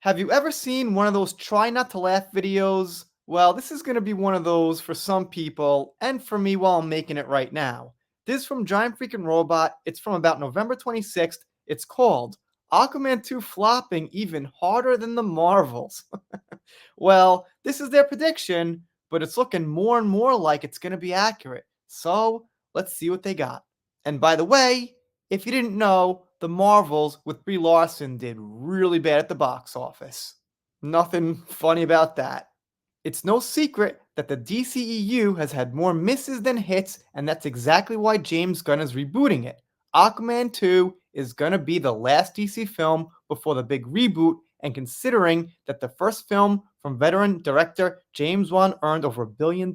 Have you ever seen one of those try not to laugh videos? Well, this is going to be one of those for some people, and for me while I'm making it right now. This is from Giant Freaking Robot. It's from about November 26th. It's called Aquaman 2 Flopping Even Harder Than the Marvels. Well, this is their prediction, but it's looking more and more like it's going to be accurate. So, let's see what they got. And by the way, if you didn't know, the Marvels with Brie Larson did really bad at the box office. Nothing funny about that. It's no secret that the DCEU has had more misses than hits, and that's exactly why James Gunn is rebooting it. Aquaman 2 is gonna be the last DC film before the big reboot, and considering that the first film from veteran director James Wan earned over $1 billion,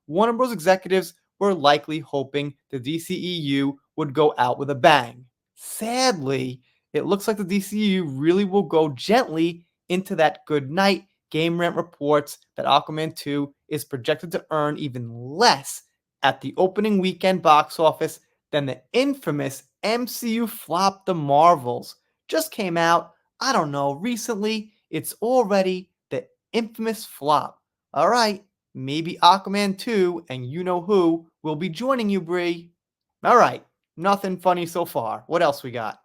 Warner Bros. Executives were likely hoping the DCEU would go out with a bang. Sadly, it looks like the DCEU really will go gently into that good night. Game Rant reports that Aquaman 2 is projected to earn even less at the opening weekend box office than the infamous MCU flop The Marvels. Just came out, I don't know, recently. It's already the infamous flop. All right, maybe Aquaman 2 and you know who will be joining you, Bree. All right, nothing funny so far. What else we got?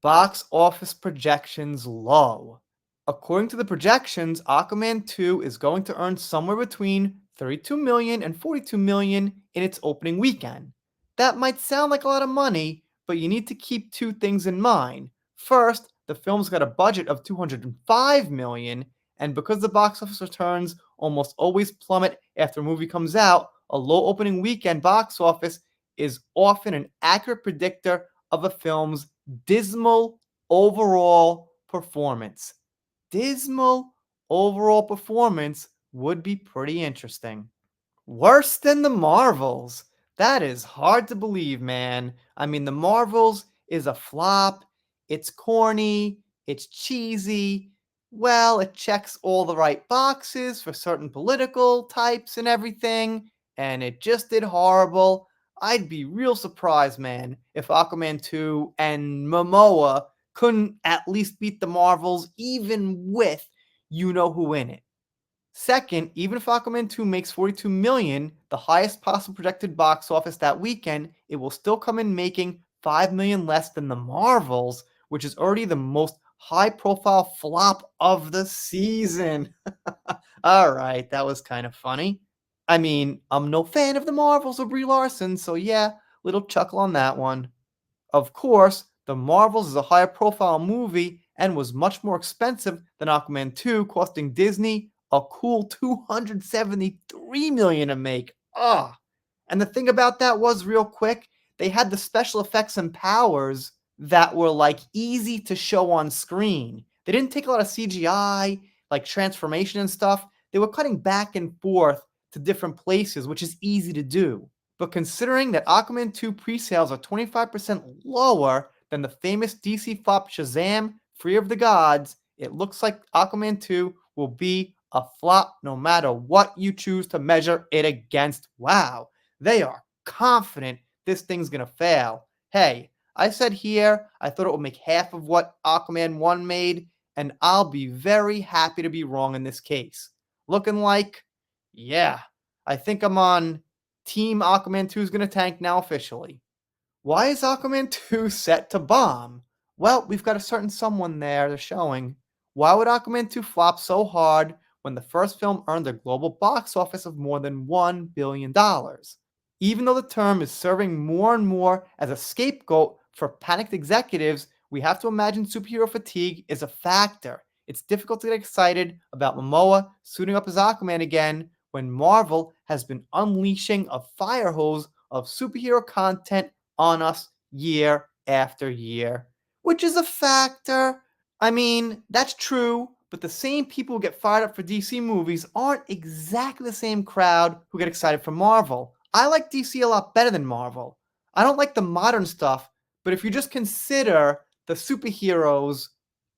Box office projections low. According to the projections, Aquaman 2 is going to earn somewhere between 32 million and 42 million in its opening weekend. That might sound like a lot of money, but you need to keep two things in mind. First, the film's got a budget of 205 million, and because the box office returns almost always plummet after a movie comes out, a low opening weekend box office is often an accurate predictor of a film's dismal overall performance. Dismal overall performance would be pretty interesting. Worse than the Marvels. That is hard to believe, man. I mean, the Marvels is a flop. It's corny. It's cheesy. Well, it checks all the right boxes for certain political types and everything, and it just did horrible. I'd be real surprised, man, if Aquaman 2 and Momoa couldn't at least beat the Marvels, even with you know who in it. Second, even if Aquaman 2 makes 42 million, the highest possible projected box office that weekend, it will still come in making 5 million less than the Marvels, which is already the most high-profile flop of the season. All right, that was kind of funny. I mean, I'm no fan of the Marvels or Brie Larson, so yeah, little chuckle on that one. Of course, The Marvels is a higher profile movie and was much more expensive than Aquaman 2, costing Disney a cool 273 million to make. Ah. And the thing about that was real quick, they had the special effects and powers that were like easy to show on screen. They didn't take a lot of CGI, like transformation and stuff. They were cutting back and forth to different places, which is easy to do. But considering that Aquaman 2 pre-sales are 25% lower than the famous DC flop Shazam! Fear of the Gods, it looks like Aquaman 2 will be a flop no matter what you choose to measure it against. Wow, they are confident this thing's gonna fail. Hey, I said here I thought it would make half of what Aquaman 1 made, and I'll be very happy to be wrong in this case. Looking like, yeah, I think I'm on Team Aquaman 2 is going to tank now officially. Why is Aquaman 2 set to bomb? Well, we've got a certain someone there they're showing. Why would Aquaman 2 flop so hard when the first film earned a global box office of more than $1 billion? Even though the term is serving more and more as a scapegoat for panicked executives, we have to imagine superhero fatigue is a factor. It's difficult to get excited about Momoa suiting up as Aquaman again when Marvel has been unleashing a fire hose of superhero content on us year after year, which is a factor. I mean, that's true, but the same people who get fired up for DC movies aren't exactly the same crowd who get excited for Marvel. I like DC a lot better than Marvel. I don't like the modern stuff, but if you just consider the superheroes,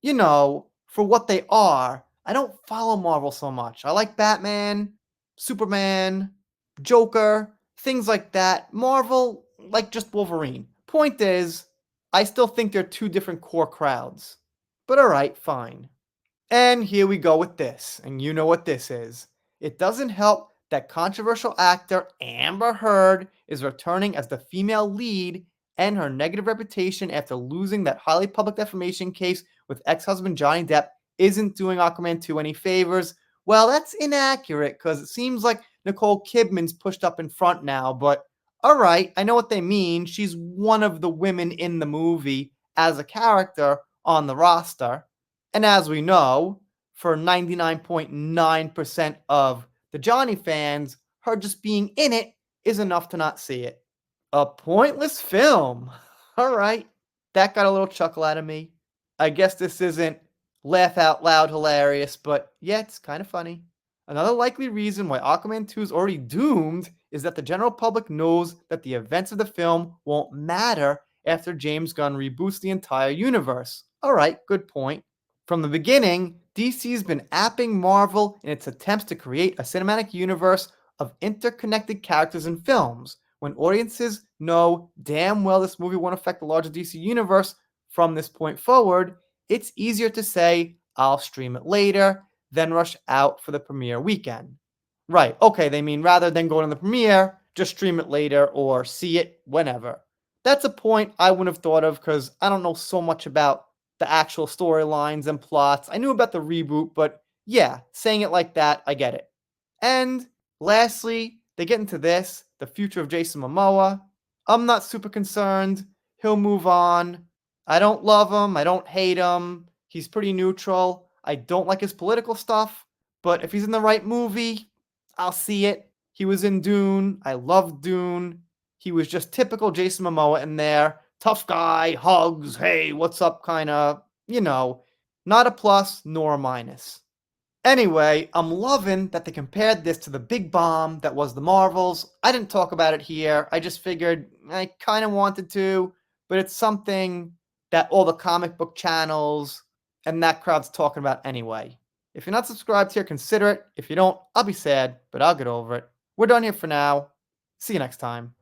for what they are, I don't follow Marvel so much. I like Batman, Superman, Joker, things like that. Marvel, like just Wolverine. Point is, I still think they're two different core crowds. But alright, fine. And here we go with this, and you know what this is. It doesn't help that controversial actor Amber Heard is returning as the female lead, and her negative reputation after losing that highly public defamation case with ex-husband Johnny Depp isn't doing Aquaman 2 any favors. Well, that's inaccurate because it seems like Nicole Kidman's pushed up in front now, but all right, I know what they mean. She's one of the women in the movie as a character on the roster. And as we know, for 99.9% of the Johnny fans, her just being in it is enough to not see it. A pointless film. All right. That got a little chuckle out of me. I guess this isn't laugh out loud hilarious, but yeah, it's kind of funny. Another likely reason why Aquaman 2 is already doomed is that the general public knows that the events of the film won't matter after James Gunn reboots the entire universe. All right, good point. From the beginning, DC's been apping Marvel in its attempts to create a cinematic universe of interconnected characters and films. When audiences know damn well this movie won't affect the larger DC universe from this point forward, it's easier to say, I'll stream it later, than rush out for the premiere weekend. Right, okay, they mean rather than going to the premiere, just stream it later or see it whenever. That's a point I wouldn't have thought of because I don't know so much about the actual storylines and plots. I knew about the reboot, but yeah, saying it like that, I get it. And lastly, they get into this the future of Jason Momoa. I'm not super concerned. He'll move on. I don't love him. I don't hate him. He's pretty neutral. I don't like his political stuff, but if he's in the right movie, I'll see it. He was in Dune. I loved Dune. He was just typical Jason Momoa in there. Tough guy, hugs, hey, what's up, kind of, not a plus nor a minus. Anyway, I'm loving that they compared this to the big bomb that was the Marvels. I didn't talk about it here. I just figured I kind of wanted to, but it's something that all the comic book channels and that crowd's talking about anyway. If you're not subscribed here, consider it. If you don't, I'll be sad, but I'll get over it. We're done here for now. See you next time.